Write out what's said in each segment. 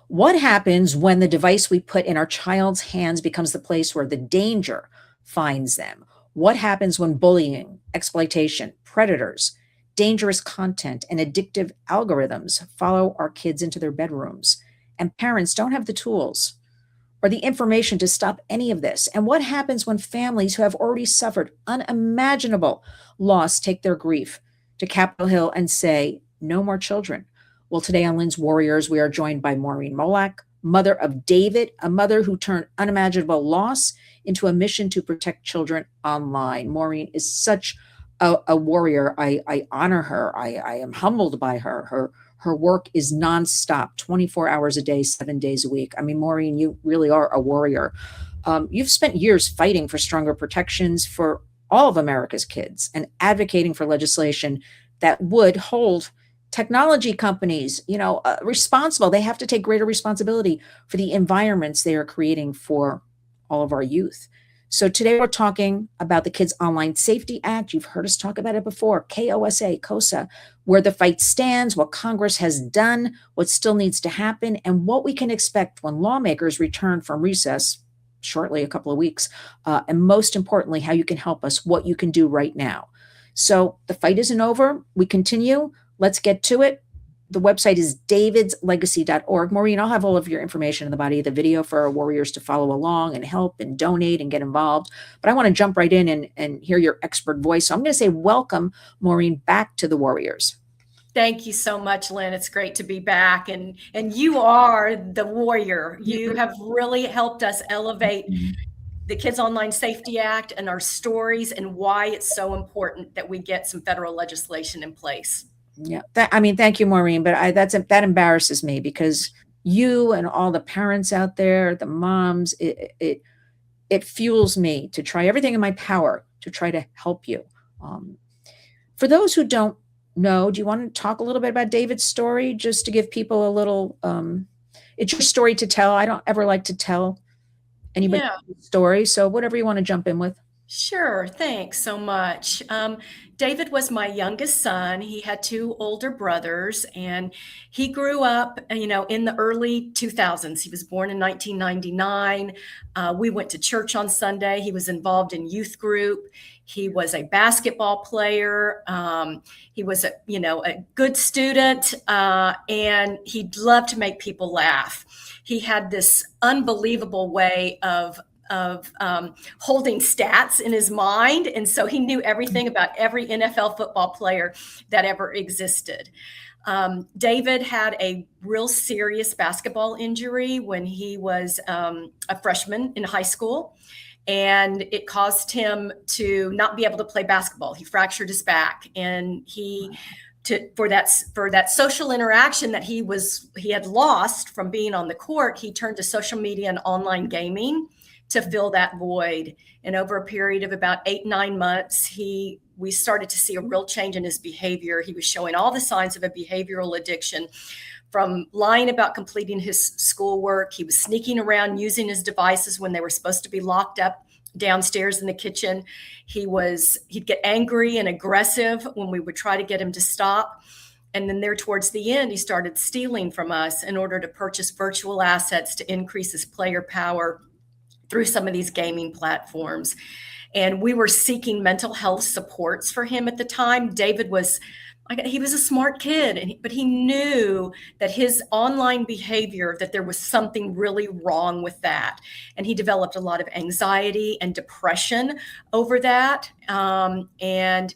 What happens when the device we put in our child's hands becomes the place where the danger finds them? What happens when bullying, exploitation, predators, dangerous content, and addictive algorithms follow our kids into their bedrooms and parents don't have the tools or the information to stop any of this? And what happens when families who have already suffered unimaginable loss take their grief to Capitol Hill and say, no more children? Well, today on Lynn's Warriors, we are joined by Maurine Molak, mother of David, a mother who turned unimaginable loss into a mission to protect children online. Maurine is such a warrior. I honor her. I am humbled by her. Her work is nonstop, 24 hours a day, 7 days a week. I mean, Maurine, you really are a warrior. You've spent years fighting for stronger protections for all of America's kids and advocating for legislation that would hold technology companies, responsible. They have to take greater responsibility for the environments they are creating for all of our youth. So today we're talking about the Kids Online Safety Act. You've heard us talk about it before, Kosa, where the fight stands, what Congress has done, what still needs to happen, and what we can expect when lawmakers return from recess shortly, a couple of weeks, and most importantly, how you can help us, what you can do right now. So the fight isn't over. We continue. Let's get to it. The website is davidslegacy.org. Maurine, I'll have all of your information in the body of the video for our warriors to follow along and help and donate and get involved. But I want to jump right in and hear your expert voice. So I'm going to say welcome, Maurine, back to the Warriors. Thank you so much, Lynn. It's great to be back. And you are the warrior. You have really helped us elevate the Kids Online Safety Act and our stories and why it's so important that we get some federal legislation in place. Yeah, thank you, Maurine, but that embarrasses me because you and all the parents out there, the moms, it fuels me to try everything in my power to try to help you. For those who don't know, do you want to talk a little bit about David's story, just to give people a little? It's your story to tell. I don't ever like to tell anybody's story, so whatever you want to jump in with. Sure. Thanks so much. David was my youngest son. He had two older brothers, and he grew up, in the early 2000s. He was born in 1999. We went to church on Sunday. He was involved in youth group. He was a basketball player. He was a good student, and he loved to make people laugh. He had this unbelievable way of holding stats in his mind. And so he knew everything about every NFL football player that ever existed. David had a real serious basketball injury when he was a freshman in high school, and it caused him to not be able to play basketball. He fractured his back, and for that social interaction that he had lost from being on the court, he turned to social media and online gaming to fill that void. And over a period of about 8-9 months, we started to see a real change in his behavior. He was showing all the signs of a behavioral addiction, from lying about completing his schoolwork. He was sneaking around using his devices when they were supposed to be locked up downstairs in the kitchen. He'd get angry and aggressive when we would try to get him to stop. And then there towards the end, he started stealing from us in order to purchase virtual assets to increase his player power through some of these gaming platforms. And we were seeking mental health supports for him at the time. David was a smart kid, but he knew that his online behavior, that there was something really wrong with that. And he developed a lot of anxiety and depression over that. And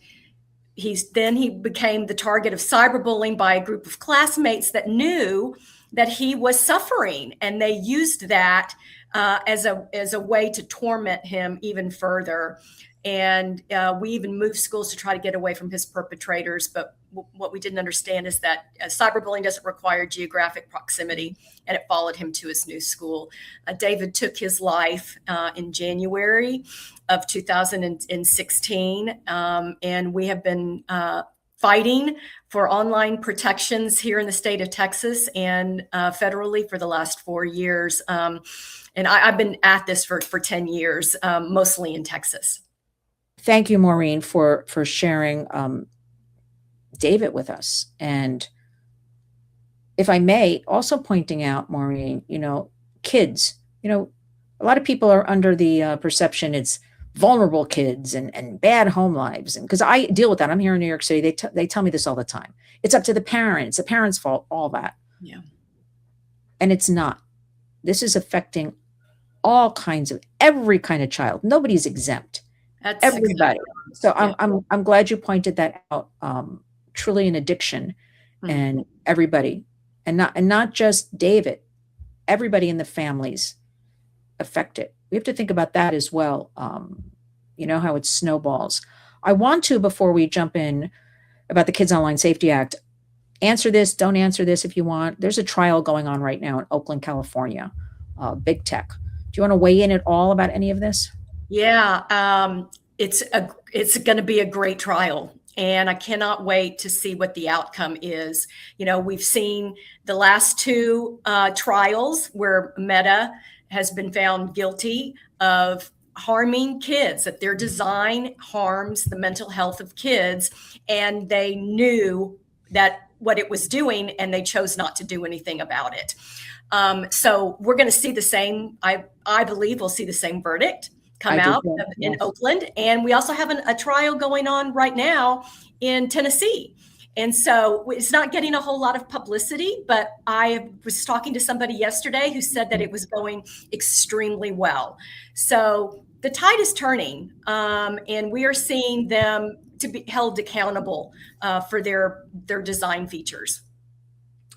he became the target of cyberbullying by a group of classmates that knew that he was suffering. And they used that as a way to torment him even further. And we even moved schools to try to get away from his perpetrators. But what we didn't understand is that cyberbullying doesn't require geographic proximity, and it followed him to his new school. David took his life in January of 2016, and we have been fighting for online protections here in the state of Texas and federally for the last 4 years. And I've been at this for 10 years, mostly in Texas. Thank you, Maurine, for sharing David with us. And if I may, also pointing out, Maureen, kids, a lot of people are under the perception it's vulnerable kids and bad home lives. And because I deal with that, I'm here in New York City. They tell me this all the time. It's up to the parents, the parents' fault, all that. Yeah. And it's not. This is affecting all kinds of every kind of child. Nobody's exempt. That's Everybody. exactly. So Yeah. I'm glad you pointed that out. Truly an addiction, Mm. and everybody, and not just David, everybody in the families affected. We have to think about that as well. How it snowballs. I want to, before we jump in about the Kids Online Safety Act, answer this, don't answer this if you want. There's a trial going on right now in Oakland, California, big tech. Do you want to weigh in at all about any of this? Yeah, it's going to be a great trial, and I cannot wait to see what the outcome is. We've seen the last two trials where Meta has been found guilty of harming kids, that their design harms the mental health of kids, and they knew that what it was doing, and they chose not to do anything about it. So we're going to see the same. I believe we'll see the same verdict come I do out too. in Yes. Oakland, and we also have a trial going on right now in Tennessee. And so it's not getting a whole lot of publicity, but I was talking to somebody yesterday who said that it was going extremely well. So the tide is turning, and we are seeing them to be held accountable for their design features.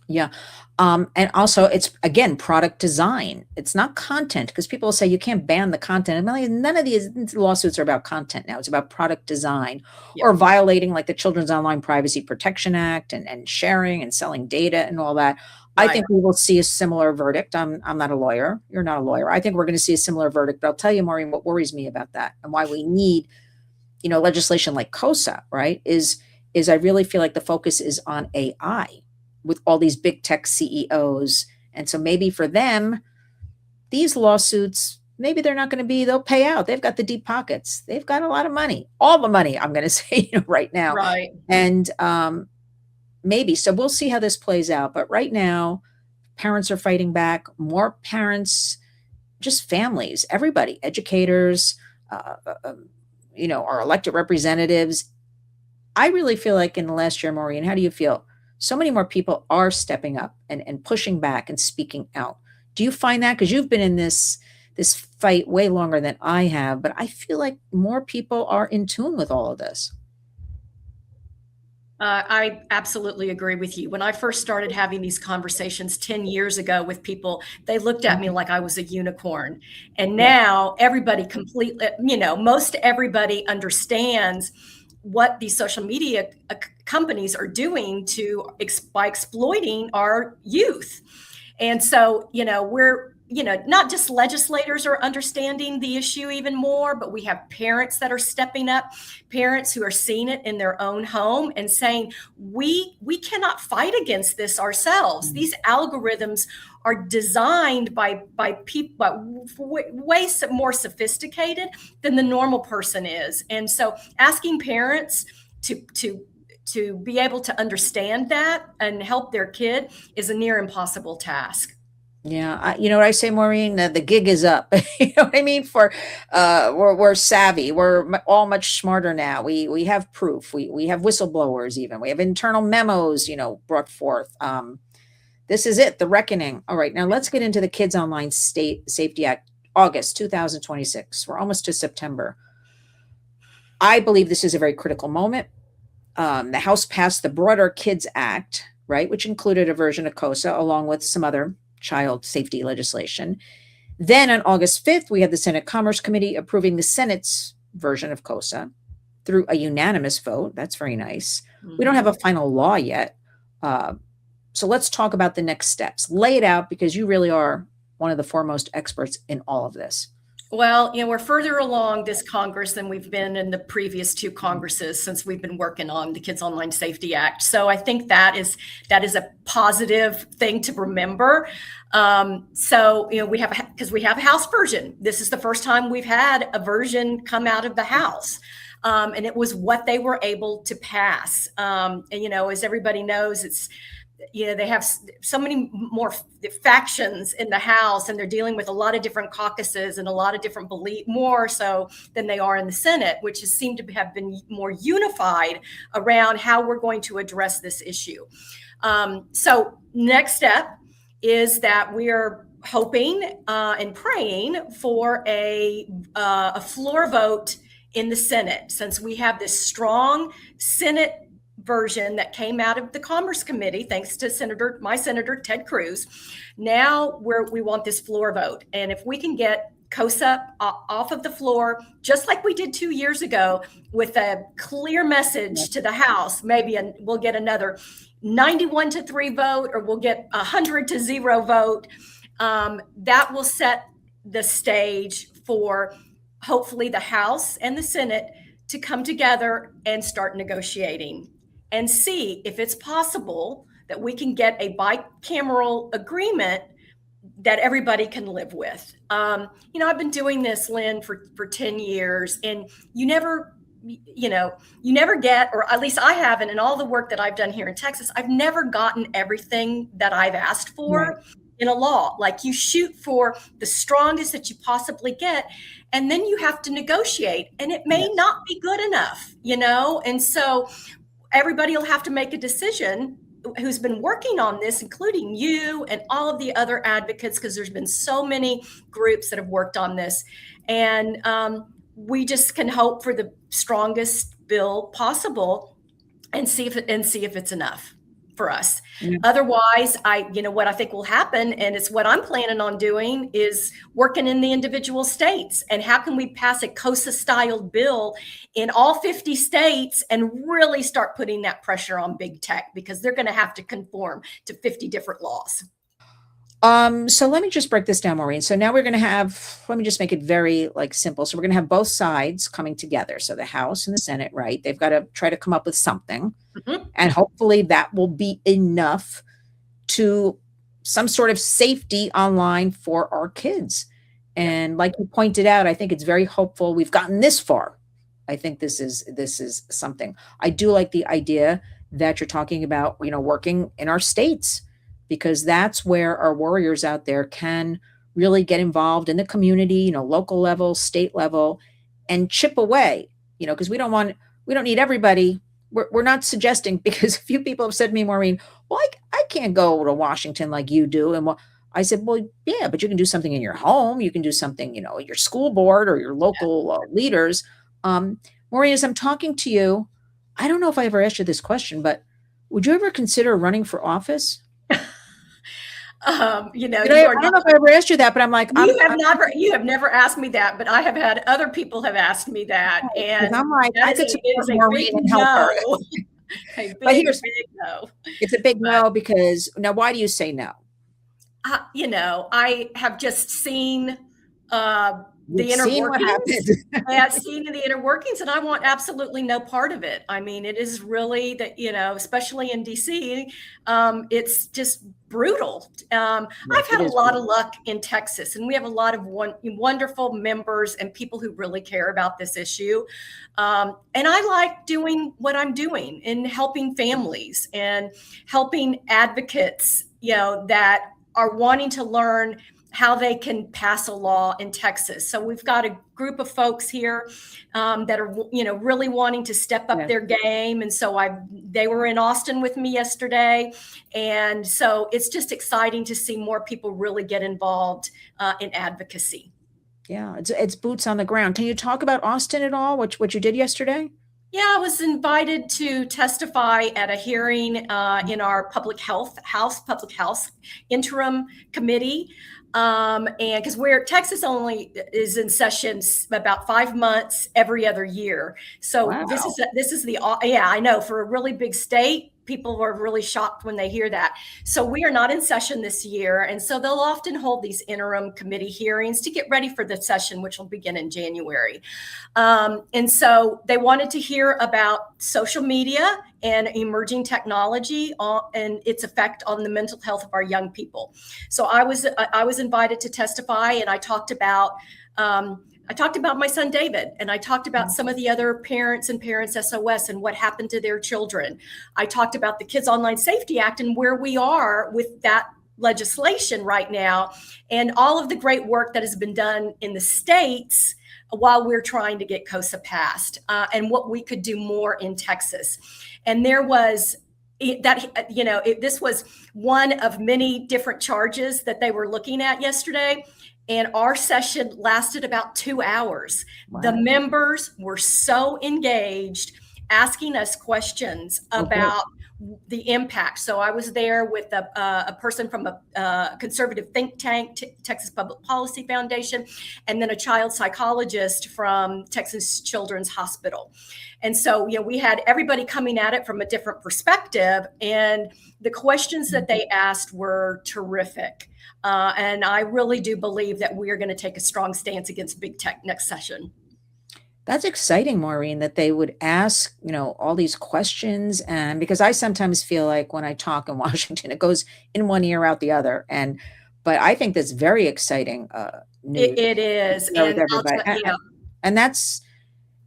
Yeah. And also, it's again product design. It's not content, because people say you can't ban the content. None of these lawsuits are about content now. It's about product design, Yeah. or violating like the Children's Online Privacy Protection Act, and sharing and selling data and all that. I Right. think we will see a similar verdict. I'm not a lawyer. You're not a lawyer. I think we're going to see a similar verdict. But I'll tell you, Maureen, what worries me about that, and why we need, legislation like Kosa, right? Is I really feel like the focus is on AI with all these big tech CEOs. And so maybe for them, these lawsuits, maybe they're not going to be, they'll pay out. They've got the deep pockets. They've got a lot of money, all the money, I'm going to say, right now. Right. And maybe, so we'll see how this plays out. But right now, parents are fighting back. More parents, just families, everybody, educators, our elected representatives. I really feel like in the last year, Maureen, how do you feel? So many more people are stepping up and pushing back and speaking out. Do you find that? Because you've been in this fight way longer than I have, but I feel like more people are in tune with all of this. I absolutely agree with you. When I first started having these conversations 10 years ago with people, they looked at me like I was a unicorn. And now everybody completely, most everybody understands what these social media companies are doing by exploiting our youth. And so, we're, not just legislators are understanding the issue even more, but we have parents that are stepping up, parents who are seeing it in their own home and saying, we cannot fight against this ourselves. These algorithms are designed by people way more sophisticated than the normal person is. And so asking parents to be able to understand that and help their kid is a near impossible task. Yeah, you know what I say, Maureen? The gig is up. You know what I mean? We're savvy. We're all much smarter now. We have proof. We have whistleblowers. Even we have internal memos. Brought forth. This is it. The reckoning. All right, now let's get into the Kids Online State Safety Act, August 2026. We're almost to September. I believe this is a very critical moment. The House passed the broader Kids Act, right, which included a version of Kosa along with some other child safety legislation. Then on August 5th, we had the Senate Commerce Committee approving the Senate's version of Kosa through a unanimous vote. That's very nice. Mm-hmm. We don't have a final law yet. So let's talk about the next steps. Lay it out, because you really are one of the foremost experts in all of this. Well, we're further along this Congress than we've been in the previous two Congresses since we've been working on the Kids Online Safety Act. So I think that is a positive thing to remember. So we have a House version. This is the first time we've had a version come out of the House. And it was what they were able to pass. And as everybody knows, they have so many more factions in the House, and they're dealing with a lot of different caucuses and a lot of different belief, more so than they are in the Senate, which has seemed to have been more unified around how we're going to address this issue. So next step is that we are hoping and praying for a floor vote in the Senate, since we have this strong Senate version that came out of the Commerce Committee, thanks to my Senator Ted Cruz. Now we want this floor vote. And if we can get Kosa off of the floor, just like we did 2 years ago, with a clear message to the House, maybe we'll get another 91-3 vote, or we'll get 100-0 vote. That will set the stage for hopefully the House and the Senate to come together and start negotiating and see if it's possible that we can get a bicameral agreement that everybody can live with. I've been doing this, Lynn, for 10 years, and you never get, or at least I haven't, in all the work that I've done here in Texas, I've never gotten everything that I've asked for in a law. Like, you shoot for the strongest that you possibly get, and then you have to negotiate, and it may not be good enough, and so everybody will have to make a decision who's been working on this, including you and all of the other advocates, because there's been so many groups that have worked on this. And we just can hope for the strongest bill possible and see if it's enough for us. Otherwise, what I think will happen, and it's what I'm planning on doing, is working in the individual states. And how can we pass a Kosa-styled bill in all 50 states and really start putting that pressure on big tech, because they're going to have to conform to 50 different laws. So let me just break this down, Maureen. So now we're going to have, let me just make it very simple. So we're going to have both sides coming together. So the House and the Senate, right? They've got to try to come up with something. And hopefully that will be enough to some sort of safety online for our kids. And like you pointed out, I think it's very hopeful we've gotten this far. I think this is something. I do like the idea that you're talking about, working in our states, because that's where our warriors out there can really get involved in the community, local level, state level, and chip away, because we don't need everybody. We're not suggesting, because a few people have said to me, Maureen, well, I can't go to Washington like you do. And I said, well, yeah, but you can do something in your home. You can do something, your school board or your local leaders. Maureen, as I'm talking to you, I don't know if I ever asked you this question, but would you ever consider running for office? I don't know if I ever asked you that, but I'm like, you have never asked me that, but I have had other people have asked me that, and I'm like, I could support Maureen and help her. But here's big no. It's a big no, because now, why do you say no? I have just seen the inner workings. I've seen the inner workings, and I want absolutely no part of it. I mean, it is really that, especially in DC, it's just brutal. I've had a lot of luck in Texas, and we have a lot of wonderful members and people who really care about this issue. And I like doing what I'm doing and helping families and helping advocates, that are wanting to learn how they can pass a law in Texas. So we've got a group of folks here that are, really wanting to step up their game. And so they were in Austin with me yesterday. And so it's just exciting to see more people really get involved in advocacy. Yeah, it's boots on the ground. Can you talk about Austin at all, what you did yesterday? Yeah, I was invited to testify at a hearing in our House Public Health Interim Committee. And because Texas only is in session about 5 months every other year. So this is I know, for a really big state, people were really shocked when they hear that. So we are not in session this year. And so they'll often hold these interim committee hearings to get ready for the session, which will begin in January. And so they wanted to hear about social media and emerging technology and its effect on the mental health of our young people. So I was invited to testify, and I talked about I talked about my son David, and I talked about some of the other parents and Parents SOS and what happened to their children. I talked about the Kids Online Safety Act and where we are with that legislation right now, and all of the great work that has been done in the states while we're trying to get Kosa passed, and what we could do more in Texas. And there was that, this was one of many different charges that they were looking at yesterday. And our session lasted about 2 hours. Wow. The members were so engaged, asking us questions about the impact. So I was there with a person from a conservative think tank, Texas Public Policy Foundation, and then a child psychologist from Texas Children's Hospital. And so, we had everybody coming at it from a different perspective, and the questions that they asked were terrific. And I really do believe that we are going to take a strong stance against big tech next session. That's exciting, Maureen, that they would ask, all these questions. And because I sometimes feel like when I talk in Washington, it goes in one ear out the other. But I think that's very exciting news. It is. And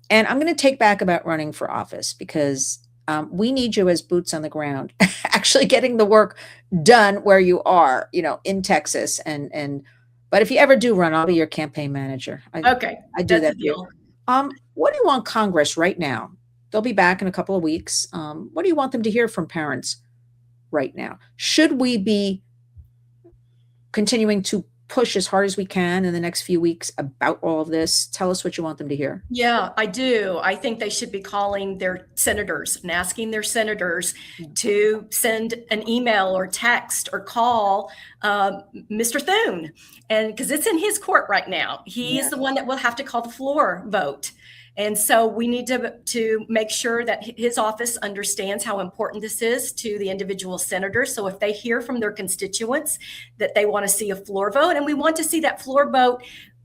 and I'm going to take back about running for office, because we need you as boots on the ground, actually getting the work done where you are, in Texas. But if you ever do run, I'll be your campaign manager. Okay. I do that deal. What do you want Congress right now? They'll be back in a couple of weeks. What do you want them to hear from parents right now? Should we be continuing to push as hard as we can in the next few weeks about all of this? Tell us what you want them to hear. Yeah, I do. I think they should be calling their senators and asking their senators to send an email or text or call Mr. Thune, and because it's in his court right now. He is the one that will have to call the floor vote. And so we need to make sure that his office understands how important this is to the individual senators. So if they hear from their constituents that they want to see a floor vote, and we want to see that floor vote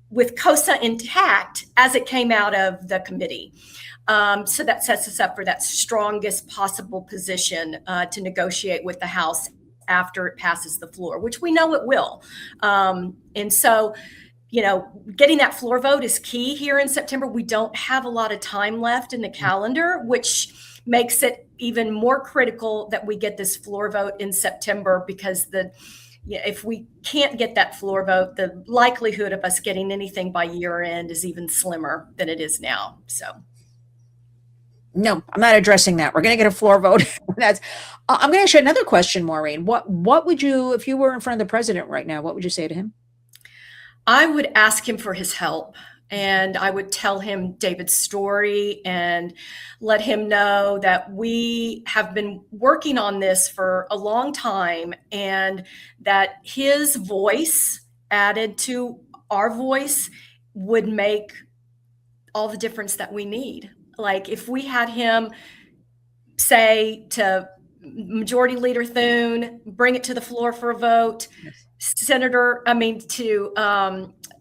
with Kosa intact as it came out of the committee. So that sets us up for that strongest possible position to negotiate with the House after it passes the floor, which we know it will. And so, getting that floor vote is key here in September. We don't have a lot of time left in the calendar, which makes it even more critical that we get this floor vote in September, because if we can't get that floor vote, the likelihood of us getting anything by year end is even slimmer than it is now. So. No, I'm not addressing that. We're going to get a floor vote. I'm going to ask you another question, Maureen. What would you, if you were in front of the president right now, what would you say to him? I would ask him for his help, and I would tell him David's story and let him know that we have been working on this for a long time, and that his voice added to our voice would make all the difference that we need. Like if we had him say to Majority Leader Thune, bring it to the floor for a vote. Yes.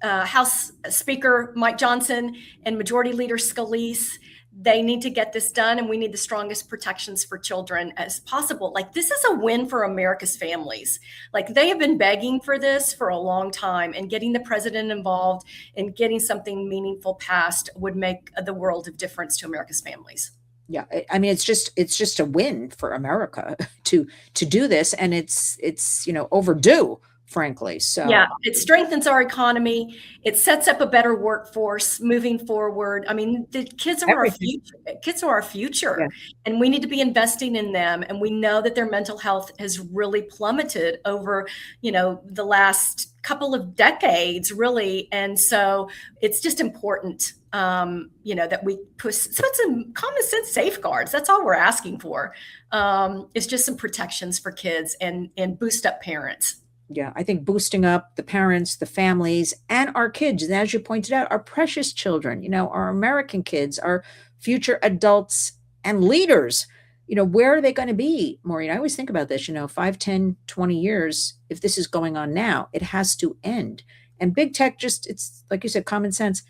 House Speaker Mike Johnson and Majority Leader Scalise, they need to get this done, and we need the strongest protections for children as possible. Like, this is a win for America's families. Like, they have been begging for this for a long time, and getting the president involved and getting something meaningful passed would make the world of difference to America's families. Yeah, I mean, it's just a win for America to do this, and it's overdue, frankly. So yeah, it strengthens our economy. It sets up a better workforce moving forward. I mean, the kids are our future. Kids are our future, and we need to be investing in them. And we know that their mental health has really plummeted over, the last couple of decades, really. And so it's just important, that we put some common sense safeguards. That's all we're asking for. It's just some protections for kids and boost up parents. Yeah, I think boosting up the parents, the families, and our kids, and as you pointed out, our precious children, our American kids, our future adults and leaders, where are they going to be, Maureen? I always think about this, 5, 10, 20 years, if this is going on now, it has to end. And big tech it's like you said, common sense,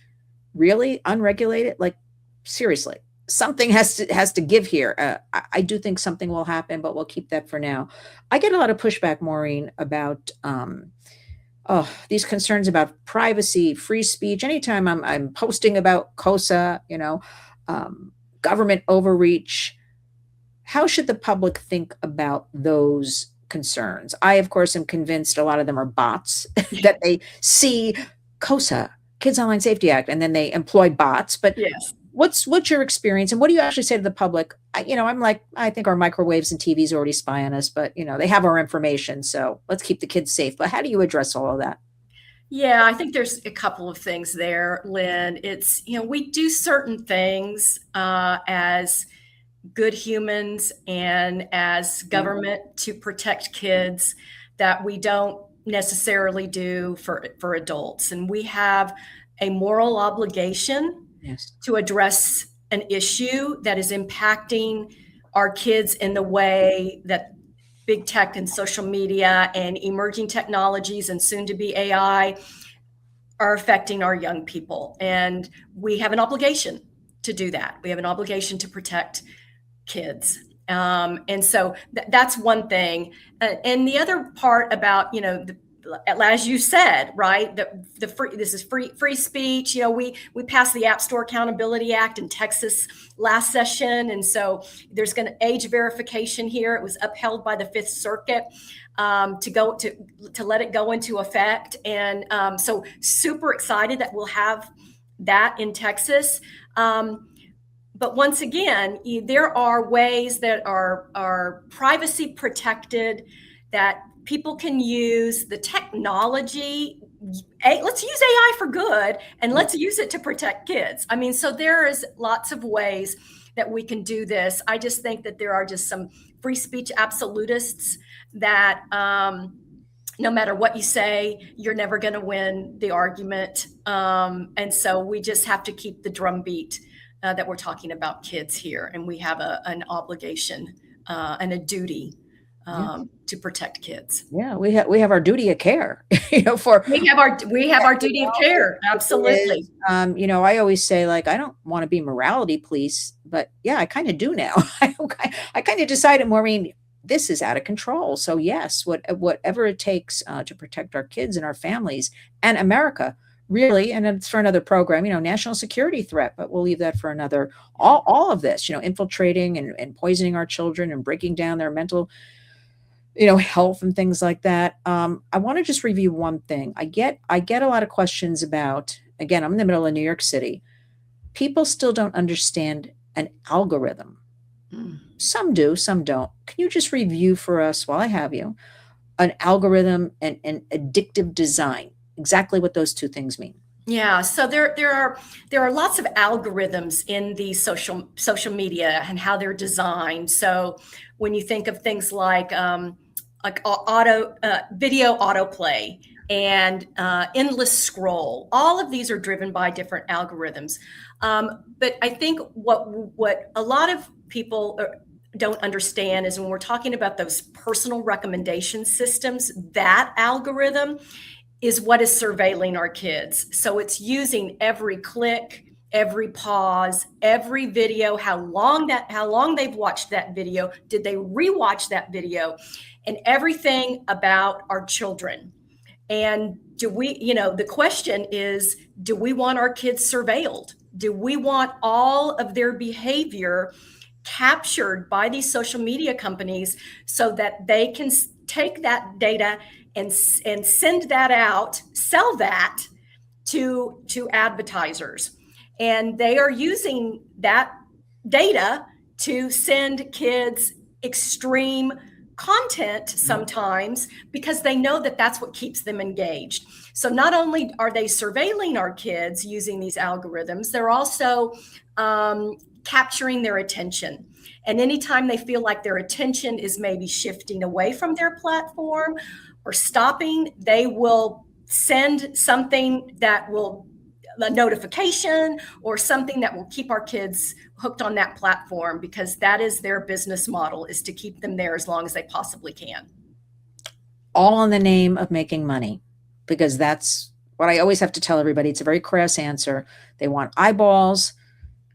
really unregulated, like seriously. Something has to give here. I do think something will happen, but we'll keep that for now. I get a lot of pushback, Maureen, about Oh, these concerns about privacy, free speech. Anytime I'm posting about Kosa, um, government overreach, how should the public think about those concerns? I, of course, am convinced a lot of them are bots that they see Kosa, Kids Online Safety Act, and then they employ bots. But Yes. what's your experience, and what do you actually say to the public? I'm like, I think our microwaves and TVs already spy on us, but they have our information, so let's keep the kids safe. But how do you address all of that? Yeah, I think there's a couple of things there, Lynn. It's, we do certain things as good humans and as Yeah. government to protect kids that we don't necessarily do for adults. And we have a moral obligation Yes. to address an issue that is impacting our kids in the way that big tech and social media and emerging technologies and soon to be AI are affecting our young people. And we have an obligation to do that. We have an obligation to protect kids. And so that's one thing. And the other part about, as you said, right, the free, this is free speech. We passed the App Store Accountability Act in Texas last session, and so there's going to age verification here. It was upheld by the Fifth Circuit to let it go into effect, and so super excited that we'll have that in Texas. But once again, there are ways that are privacy protected that people can use the technology. Let's use AI for good and let's use it to protect kids. I mean, so there is lots of ways that we can do this. I just think that there are just some free speech absolutists that no matter what you say, you're never going to win the argument. And so we just have to keep the drumbeat that we're talking about kids here, and we have an obligation and a duty Yeah. to protect kids. Yeah, we have our duty of care, for We have our duty of care. Absolutely. I always say, like, I don't want to be morality police, but yeah, I kind of do now. I kind of decided, Maureen, this is out of control. So yes, whatever it takes to protect our kids and our families and America, really. And it's for another program, national security threat, but we'll leave that for another. All of this, infiltrating and poisoning our children and breaking down their mental health and things like that. I want to just review one thing. I get a lot of questions about, again, I'm in the middle of New York City. People still don't understand an algorithm. Mm. Some do, some don't. Can you just review for us, while I have you, an algorithm and addictive design? Exactly what those two things mean. Yeah, so there are lots of algorithms in the social media and how they're designed. So when you think of things like auto video autoplay and endless scroll, all of these are driven by different algorithms. But I think what a lot of people don't understand is when we're talking about those personal recommendation systems, that algorithm is what is surveilling our kids. So it's using every click, every pause, every video, how long they've watched that video, did they rewatch that video, and everything about our children. And the question is, do we want our kids surveilled? Do we want all of their behavior captured by these social media companies so that they can take that data and send that out, sell that to advertisers? And they are using that data to send kids extreme content sometimes because they know that that's what keeps them engaged. So not only are they surveilling our kids using these algorithms, they're also capturing their attention. And anytime they feel like their attention is maybe shifting away from their platform or stopping, they will send something that will, a notification or something that will keep our kids hooked on that platform, because that is their business model, is to keep them there as long as they possibly can. All in the name of making money, because that's what I always have to tell everybody. It's a very crass answer. They want eyeballs,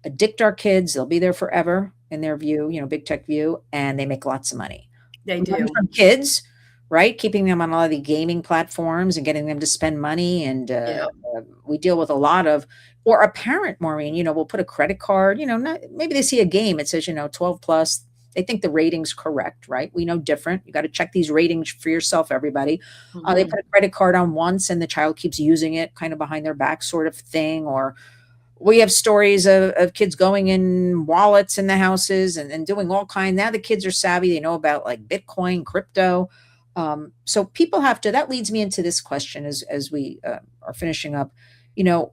addict our kids. They'll be there forever in their view, big tech view, and they make lots of money. They do. From kids right? Keeping them on all the gaming platforms and getting them to spend money. And Yeah. we deal with a lot of, or a parent, Maureen, will put a credit card, not, maybe they see a game, it says, 12 plus. They think the rating's correct, right? We know different. You got to check these ratings for yourself, everybody. They Mhm. put a credit card on once and the child keeps using it kind of behind their back, sort of thing. Or we have stories of kids going in wallets in the houses and doing all kinds. Now the kids are savvy. They know about like Bitcoin, crypto. So people have to, that leads me into this question as we are finishing up, you know,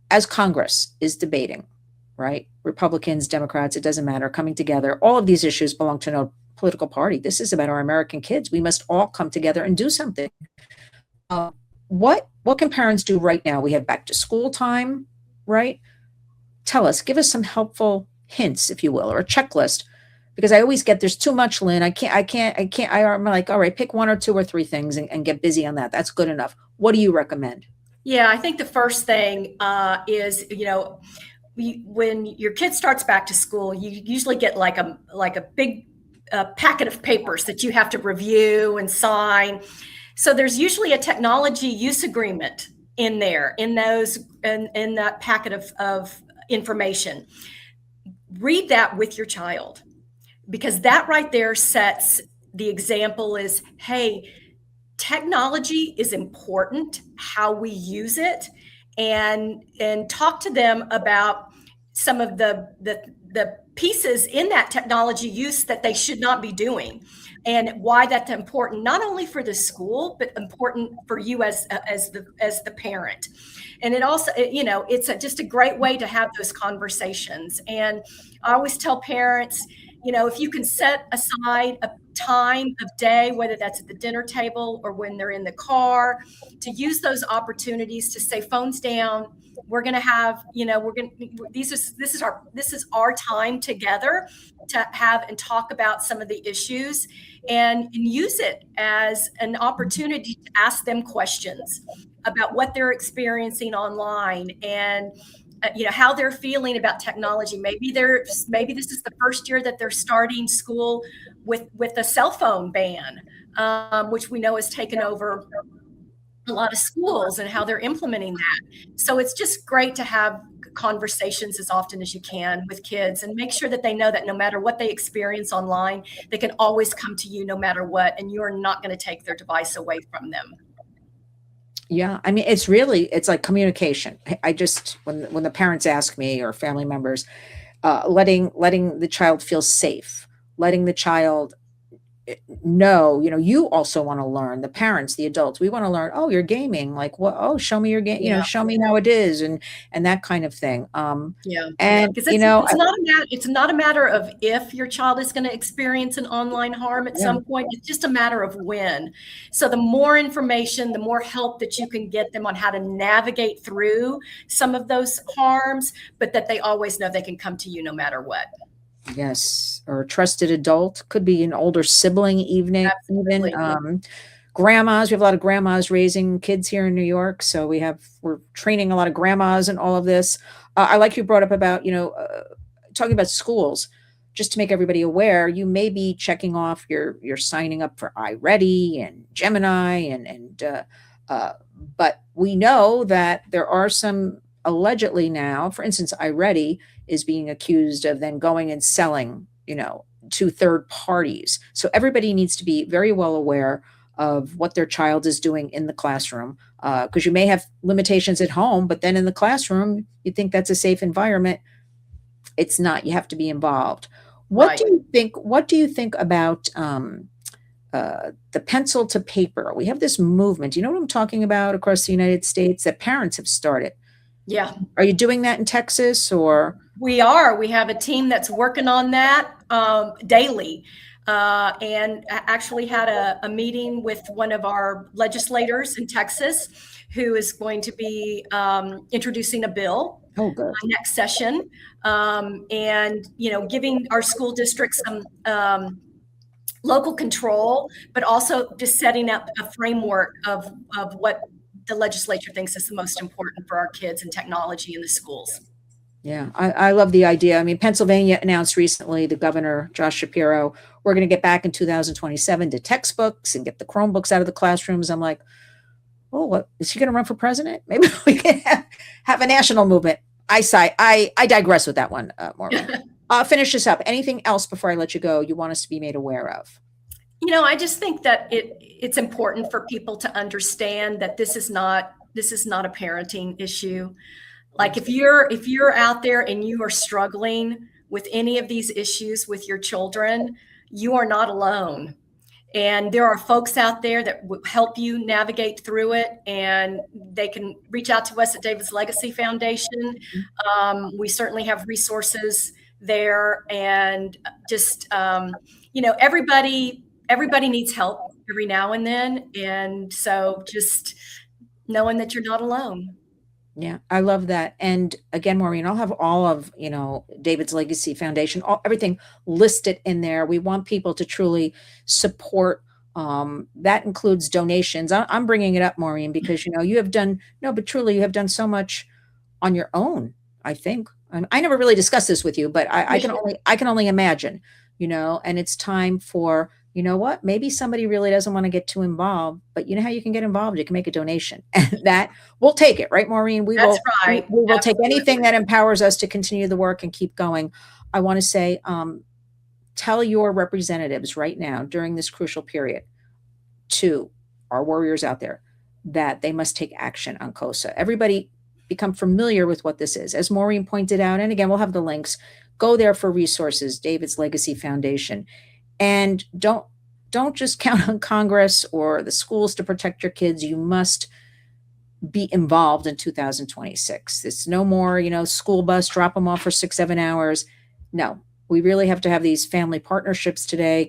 as Congress is debating, right? Republicans, Democrats, it doesn't matter, coming together. All of these issues belong to no political party. This is about our American kids. We must all come together and do something. Uh, what can parents do right now? We have back to school time, right? Tell us, give us some helpful hints, if you will, or a checklist. Because I always get there's too much, Lynn. I'm like, all right, pick one or two or three things and get busy on that. That's good enough. What do you recommend? Yeah, I think the first thing is, when your kid starts back to school, you usually get like a big packet of papers that you have to review and sign. So there's usually a technology use agreement in there, in that packet of information. Read that with your child, because that right there sets the example is, hey, technology is important, how we use it, and talk to them about some of the pieces in that technology use that they should not be doing, and why that's important, not only for the school but important for you as the parent. And it also, it's just a great way to have those conversations. And I always tell parents, if you can set aside a time of day, whether that's at the dinner table or when they're in the car, to use those opportunities to say, phones down. We're going to have, we're going to, this is our time together to have and talk about some of the issues, and use it as an opportunity to ask them questions about what they're experiencing online, and how they're feeling about technology. Maybe this is the first year that they're starting school with a cell phone ban, which we know has taken over a lot of schools, and how they're implementing that. So it's just great to have conversations as often as you can with kids, and make sure that they know that no matter what they experience online, they can always come to you no matter what, and you're not going to take their device away from them. Yeah, I mean, it's like communication. I just when the parents ask me or family members, letting the child feel safe, letting the child know, you also want to learn. The parents, the adults, we want to learn. Oh, you're gaming. Like what? Oh, show me your game. Yeah. Show me how it is, and that kind of thing. Yeah, And because it's not a matter of if your child is going to experience an online harm at yeah, some point. It's just a matter of when. So the more information, the more help that you can get them on how to navigate through some of those harms, but that they always know they can come to you no matter what. yes, or a trusted adult, could be an older sibling, even Absolutely. grandmas. We have a lot of grandmas raising kids here in New York, so we're training a lot of grandmas and all of this. I like you brought up about talking about schools. Just to make everybody aware, you may be checking off you're signing up for iReady and Gemini and uh, but we know that there are some allegedly now. For instance, iReady is being accused of then going and selling, to third parties. So everybody needs to be very well aware of what their child is doing in the classroom, because you may have limitations at home, but then in the classroom, you think that's a safe environment. It's not. You have to be involved. What Right. do you think? What do you think about the pencil to paper? We have this movement. You know what I'm talking about across the United States that parents have started. Yeah. Are you doing that in Texas or? We are. We have a team that's working on that daily, and actually had a meeting with one of our legislators in Texas, who is going to be introducing a bill Oh, good. next session, and giving our school districts some local control, but also just setting up a framework of what the legislature thinks is the most important for our kids and technology in the schools. Yeah, I love the idea. I mean, Pennsylvania announced recently, the governor, Josh Shapiro, we're going to get back in 2027 to textbooks and get the Chromebooks out of the classrooms. I'm like, oh, what is he going to run for president? Maybe we can have a national movement. I digress with that one, Maureen. Finish this up. Anything else before I let you go you want us to be made aware of? I just think that it's important for people to understand that this is not a parenting issue. Like if you're out there and you are struggling with any of these issues with your children, you are not alone. And there are folks out there that will help you navigate through it, and they can reach out to us at David's Legacy Foundation. We certainly have resources there, and just everybody needs help every now and then, and so just knowing that you're not alone. Yeah, I love that. And again, Maureen, I'll have all of, David's Legacy Foundation, everything listed in there. We want people to truly support. That includes donations. I'm bringing it up, Maureen, because, you have done, no, but truly you have done so much on your own, I think. I never really discussed this with you, but I can only imagine, and it's time for, you know what, maybe somebody really doesn't want to get too involved, but you know how you can get involved? You can make a donation. And that we'll take it, right, Maureen? We That's will we, right. we will take anything Absolutely. that empowers us to continue the work and keep going. I want to say, tell your representatives right now during this crucial period to our warriors out there that they must take action on Kosa. Everybody become familiar with what this is. As Maureen pointed out, and again, we'll have the links, go there for resources, David's Legacy Foundation. And don't just count on Congress or the schools to protect your kids. You must be involved in 2026. It's no more, school bus, drop them off for 6, 7 hours. No, we really have to have these family partnerships today.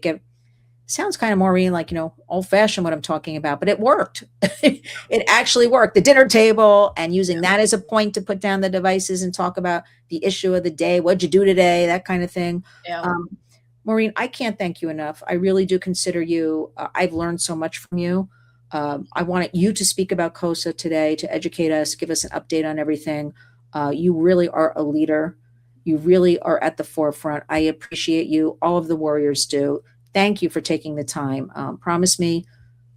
Sounds kind of Maureen like, old fashioned what I'm talking about, but it worked. It actually worked. The dinner table and using that as a point to put down the devices and talk about the issue of the day. What'd you do today? That kind of thing. Yeah. Maureen, I can't thank you enough. I really do consider you, I've learned so much from you. I wanted you to speak about Kosa today, to educate us, give us an update on everything. You really are a leader. You really are at the forefront. I appreciate you. All of the warriors do. Thank you for taking the time. Promise me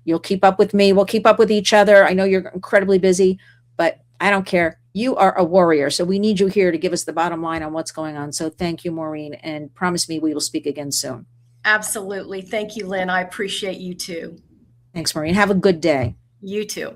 you'll keep up with me. We'll keep up with each other. I know you're incredibly busy, but I don't care. You are a warrior. So we need you here to give us the bottom line on what's going on. So thank you, Maureen, and promise me we will speak again soon. Absolutely. Thank you, Lynn. I appreciate you too. Thanks, Maureen. Have a good day. You too.